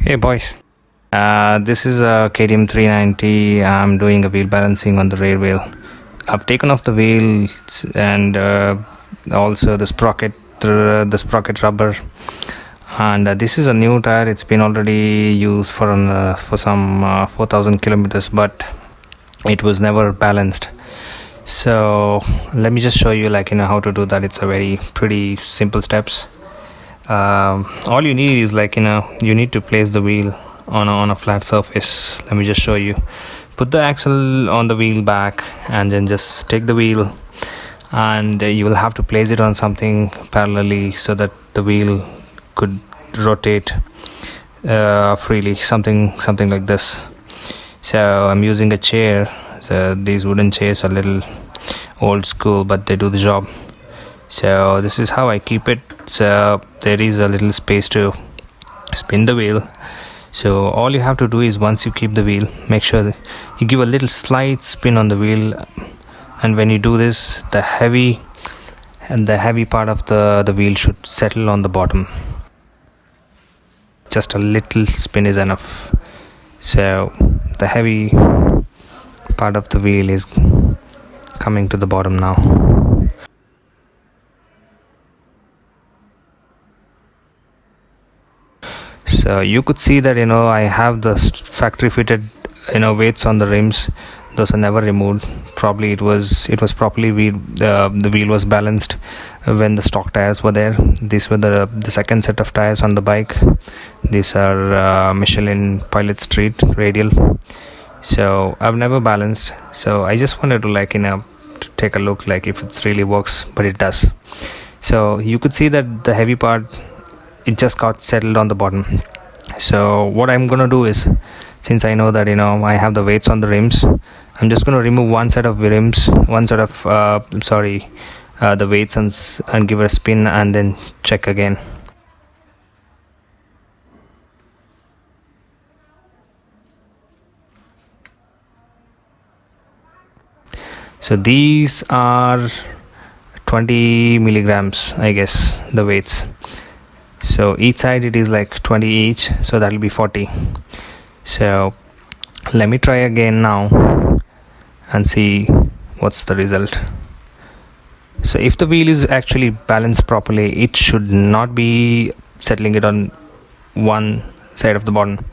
Hey boys, this is a KTM 390. I'm doing a wheel balancing on the rear wheel. I've taken off the wheels and also the sprocket rubber. And this is a new tire. It's been already used for some 4,000 kilometers, but it was never balanced. So let me just show you, how to do that. It's a very pretty simple steps. All you need is you need to place the wheel on a flat surface. Let me just show you. Put the axle on the wheel back and then just take the wheel, and you will have to place it on something parallelly so that the wheel could rotate freely, something like this. So I'm using a chair. So these wooden chairs are a little old school, but they do the job. So this is how I keep it. So there is a little space to spin the wheel. So all you have to do is, once you keep the wheel, make sure that you give a little slight spin on the wheel, and when you do this, the heavy part of the wheel should settle on the bottom. Just a little spin is enough. So the heavy part of the wheel is coming to the bottom now. So you could see that I have the factory fitted weights on the rims. Those are never removed. Probably it was properly the wheel was balanced when the stock tires were there. These were the second set of tires on the bike. These are Michelin Pilot Street radial. So I've never balanced, so I just wanted to to take a look if it really works, but it does. So you could see that the heavy part, it just got settled on the bottom. So what I'm gonna do is, since I know that I have the weights on the rims, I'm just gonna remove one set of rims, the weights, and give it a spin and then check again. So these are 20 milligrams, I guess, the weights. So each side it is 20 each, so that will be 40. So let me try again now and see what's the result. So if the wheel is actually balanced properly, it should not be settling it on one side of the bottom.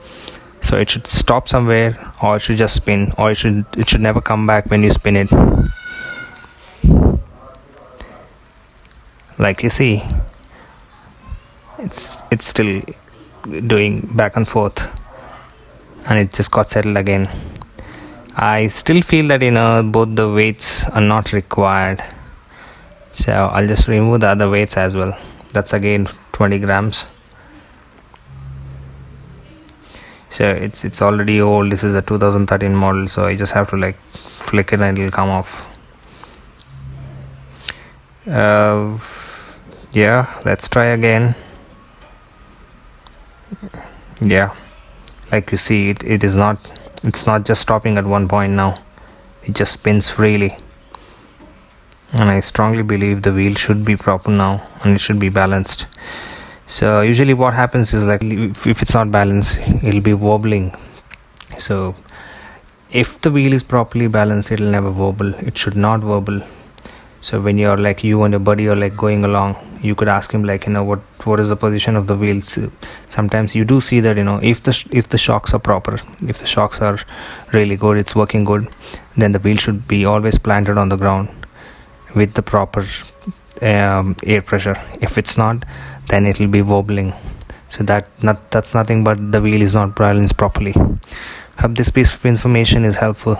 So it should stop somewhere, or it should just spin, or it should never come back when you spin it. Like you see, it's still doing back and forth, and it just got settled again. I still feel that both the weights are not required, so I'll just remove the other weights as well. That's again 20 grams. So it's already old. This is a 2013 model, so I just have to flick it and it'll come off. Yeah, let's try again. Yeah, like you see, it's not just stopping at one point now. It just spins freely, and I strongly believe the wheel should be proper now, and it should be balanced. So usually what happens is if it's not balanced, it'll be wobbling. So if the wheel is properly balanced, it'll never wobble. It should not wobble. So when you're you and your buddy are going along, you could ask him what is the position of the wheels. Sometimes you do see that if the shocks are proper, if the shocks are really good, it's working good, then the wheel should be always planted on the ground with the proper air pressure. If it's not, then it will be wobbling. So that's nothing but the wheel is not balanced properly. Hope this piece of information is helpful.